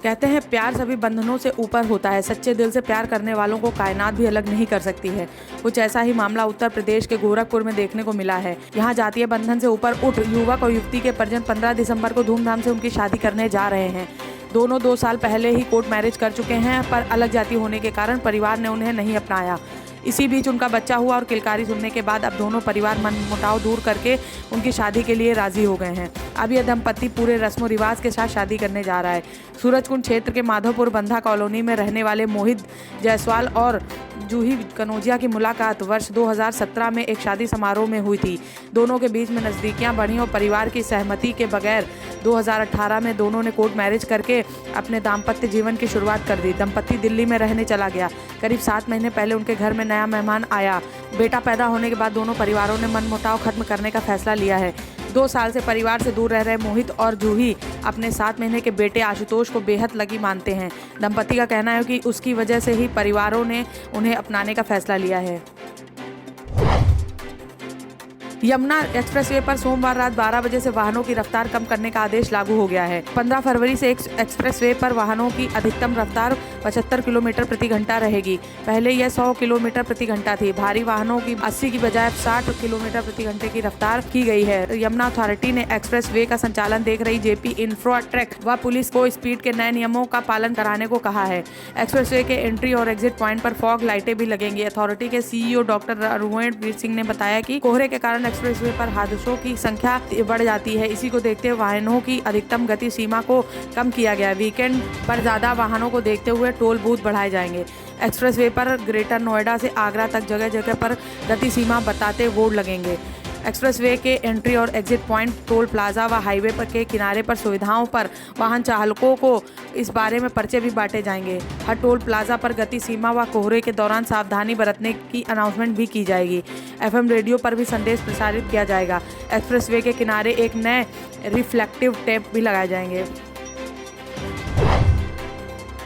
कहते हैं प्यार सभी बंधनों से ऊपर होता है। सच्चे दिल से प्यार करने वालों को कायनात भी अलग नहीं कर सकती है। कुछ ऐसा ही मामला उत्तर प्रदेश के गोरखपुर में देखने को मिला है। यहाँ जातीय बंधन से ऊपर उठ युवक और युवती के परिजन 15 दिसंबर को धूमधाम से उनकी शादी करने जा रहे हैं। दोनों 2 साल पहले ही कोर्ट मैरिज कर चुके हैं, पर अलग जाति होने के कारण परिवार ने उन्हें नहीं अपनाया। इसी बीच उनका बच्चा हुआ और किलकारी सुनने के बाद अब दोनों परिवार मनमुटाव दूर करके उनकी शादी के लिए राजी हो गए हैं। अब यह दंपति पूरे रस्मों रिवाज के साथ शादी करने जा रहा है। सूरजकुंड क्षेत्र के माधोपुर बंधा कॉलोनी में रहने वाले मोहित जायसवाल और जूही कनौजिया की मुलाकात वर्ष 2017 में एक शादी समारोह में हुई थी। दोनों के बीच में नज़दीकियां बढ़ी और परिवार की सहमति के बगैर 2018 में दोनों ने कोर्ट मैरिज करके अपने दाम्पत्य जीवन की शुरुआत कर दी। दंपति दिल्ली में रहने चला गया। करीब 7 महीने पहले उनके घर में नया मेहमान आया। बेटा पैदा होने के बाद दोनों परिवारों ने मनमुटाव खत्म करने का फैसला लिया है। 2 साल से परिवार से दूर रह रहे मोहित और जूही अपने 7 महीने के बेटे आशुतोष को बेहद लगी मानते हैं। दंपति का कहना है कि उसकी वजह से ही परिवारों ने उन्हें अपनाने का फैसला लिया है। यमुना एक्सप्रेसवे पर सोमवार रात 12 बजे से वाहनों की रफ्तार कम करने का आदेश लागू हो गया है। 15 फरवरी से एक्सप्रेसवे पर वाहनों की अधिकतम रफ्तार 75 किलोमीटर प्रति घंटा रहेगी। पहले यह 100 किलोमीटर प्रति घंटा थी। भारी वाहनों की 80 की बजाय 60 किलोमीटर प्रति घंटे की रफ्तार की गई है। यमुना अथॉरिटी ने एक्सप्रेसवे का संचालन देख रही जेपी इंफ्राट्रैक व पुलिस को स्पीड के नए नियमों का पालन कराने को कहा है। एक्सप्रेसवे के एंट्री और एग्जिट पॉइंट पर फॉग लाइटें भी लगेंगी। अथॉरिटी के सीईओ डॉक्टर रणवीर सिंह ने बताया कि कोहरे के कारण एक्सप्रेसवे पर हादसों की संख्या बढ़ जाती है। इसी को देखते हुए वाहनों की अधिकतम गति सीमा को कम किया गया। वीकेंड पर ज्यादा वाहनों को देखते हुए टोल बूथ बढ़ाए जाएंगे। एक्सप्रेसवे पर ग्रेटर नोएडा से आगरा तक जगह जगह पर गति सीमा बताते बोर्ड लगेंगे। एक्सप्रेसवे के एंट्री और एग्जिट पॉइंट, टोल प्लाजा व हाईवे पर के किनारे पर सुविधाओं पर वाहन चालकों को इस बारे में पर्चे भी बांटे जाएंगे। हर टोल प्लाजा पर गति सीमा व कोहरे के दौरान सावधानी बरतने की अनाउंसमेंट भी की जाएगी। एफएम रेडियो पर भी संदेश प्रसारित किया जाएगा। एक्सप्रेसवे के किनारे एक नए रिफ्लेक्टिव टेप भी लगाए जाएंगे।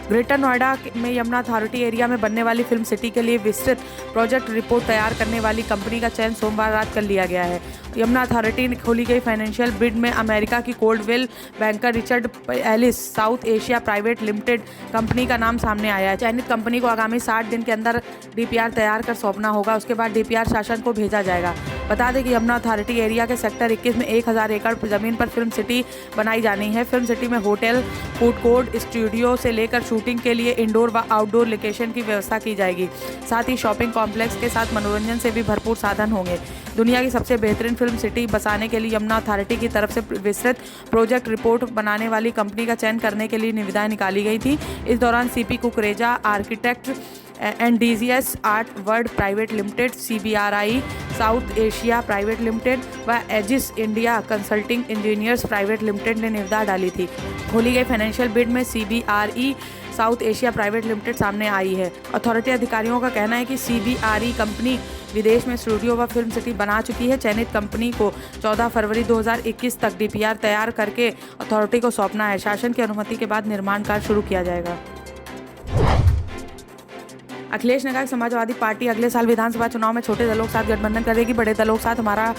ग्रेटर नोएडा में यमुना अथॉरिटी एरिया में बनने वाली फिल्म सिटी के लिए विस्तृत प्रोजेक्ट रिपोर्ट तैयार करने वाली कंपनी का चयन सोमवार रात कर लिया गया है। यमुना अथॉरिटी ने खोली गई फाइनेंशियल बिड में अमेरिका की Coldwell Banker Richard Ellis South Asia private limited company का नाम सामने आया है। चयनित कंपनी को आगामी 60 दिन के अंदर डीपीआर तैयार कर सौंपना होगा। उसके बाद डीपीआर शासन को भेजा जाएगा। बता दें कि यमुना अथॉरिटी एरिया के सेक्टर 21 में 1000 एकड़ जमीन पर फिल्म सिटी बनाई जानी है। फिल्म सिटी में होटल, फूड कोर्ट, स्टूडियो से लेकर शूटिंग के लिए इंडोर व आउटडोर लोकेशन की व्यवस्था की जाएगी। साथ ही शॉपिंग कॉम्प्लेक्स के साथ मनोरंजन से भी भरपूर साधन होंगे। दुनिया की सबसे बेहतरीन फिल्म सिटी बसाने के लिए यमुना अथॉरिटी की तरफ से विस्तृत प्रोजेक्ट रिपोर्ट बनाने वाली कंपनी का चयन करने के लिए निविदाएं निकाली गई थी। इस दौरान CP Kukreja architect NDGS art world private limited, CBRI South Asia private limited व Aegis India consulting engineers private limited ने निविदा डाली थी। खोली गई फाइनेंशियल बिड में CBRE South Asia private limited सामने आई है। अथॉरिटी अधिकारियों का कहना है कि सीबीआरई कंपनी विदेश में स्टूडियो व फिल्म सिटी बना चुकी है। चयनित कंपनी को 14 फरवरी 2021 तक डीपीआर तैयार करके अथॉरिटी को सौंपना है। शासन की अनुमति के बाद निर्माण कार्य शुरू किया जाएगा। अखिलेश ने कहा कि समाजवादी पार्टी अगले साल विधानसभा चुनाव में छोटे दलों के साथ गठबंधन करेगी। बड़े दलों के साथ हमारा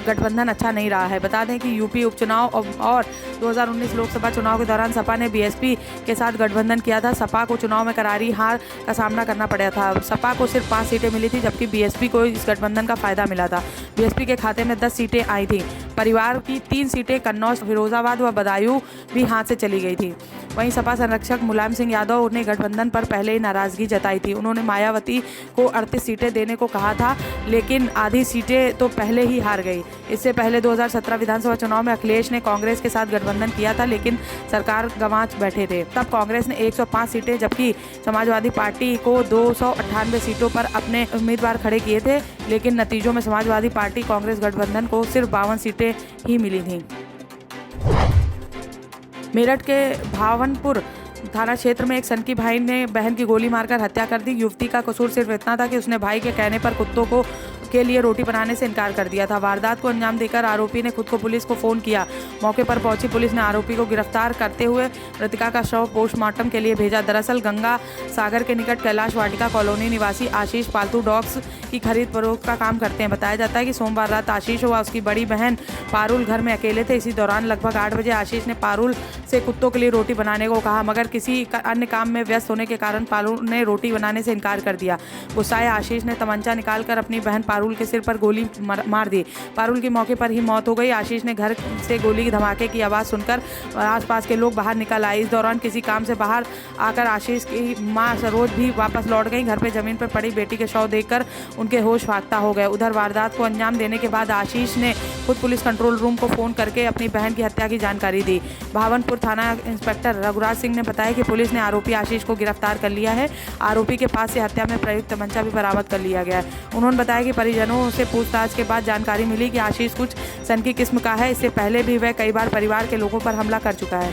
गठबंधन अच्छा नहीं रहा है। बता दें कि यूपी उपचुनाव और 2019 लोकसभा चुनाव के दौरान सपा ने बीएसपी के साथ गठबंधन किया था। सपा को चुनाव में करारी हार का सामना करना पड़ा था। सपा को सिर्फ 5 सीटें मिली थी, जबकि बीएसपी को इस गठबंधन का फायदा मिला था। बीएसपी के खाते में 10 सीटें आई थी। परिवार की 3 सीटें कन्नौज, फिरोजाबाद व बदायूं भी हाथ से चली गई थी। वहीं सपा संरक्षक मुलायम सिंह यादव ने गठबंधन पर पहले ही नाराजगी जताई थी। उन्होंने मायावती को 38 सीटें देने को कहा था, लेकिन आधी सीटें तो पहले ही हार गई। इससे पहले 2017 विधानसभा चुनाव में अखिलेश ने कांग्रेस के साथ गठबंधन किया था, लेकिन सरकार गंवा बैठे थे। तब कांग्रेस ने 105 सीटें, जबकि समाजवादी पार्टी को 298 सीटों पर अपने उम्मीदवार खड़े किए थे, लेकिन नतीजों में समाजवादी पार्टी कांग्रेस गठबंधन को सिर्फ 52 सीटें ही मिली थीं। मेरठ के भावनपुर थाना क्षेत्र में एक सनकी भाई ने बहन की गोली मारकर हत्या कर दी। युवती का कसूर सिर्फ इतना था कि उसने भाई के कहने पर कुत्तों के लिए रोटी बनाने से इनकार कर दिया था। वारदात को अंजाम देकर आरोपी ने खुद को पुलिस को फोन किया। मौके पर पहुंची पुलिस ने आरोपी को गिरफ्तार करते हुए मृतका का शव पोस्टमार्टम के लिए भेजा। दरअसल गंगा सागर के निकट कैलाश वाटिका कॉलोनी निवासी आशीष पालतू डॉग्स की खरीद फरोख्त का काम करते हैं। बताया जाता है कि सोमवार रात आशीष व उसकी बड़ी बहन पारुल घर में अकेले थे। इसी दौरान लगभग 8 बजे आशीष ने पारुल से कुत्तों के लिए रोटी बनाने को कहा, मगर किसी अन्य काम में व्यस्त होने के कारण पारुल ने रोटी बनाने से इनकार कर दिया। गुस्साए आशीष ने तमंचा निकालकर अपनी बहन पारुल के सिर पर गोली मार दी। पारुल की मौके पर ही मौत हो गई। आशीष ने घर से गोली के धमाके की आवाज़ सुनकर आसपास के लोग बाहर निकल आए। इस दौरान किसी काम से बाहर आकर आशीष की मां सरोज भी वापस लौट गई। घर पे जमीन पर पड़ी बेटी के शव देखकर उनके होश फाख्ता हो गए। उधर वारदात को अंजाम देने के बाद आशीष ने खुद पुलिस कंट्रोल रूम को फोन करके अपनी बहन की हत्या की जानकारी दी। भावनपुर थाना इंस्पेक्टर रघुराज सिंह ने बताया कि पुलिस ने आरोपी आशीष को गिरफ्तार कर लिया है। आरोपी के पास से हत्या में प्रयुक्त तमंचा भी बरामद कर लिया गया है। उन्होंने बताया कि परिजनों से पूछताछ के बाद जानकारी मिली कि आशीष कुछ सनकी किस्म का है। इससे पहले भी वह कई बार परिवार के लोगों पर हमला कर चुका है।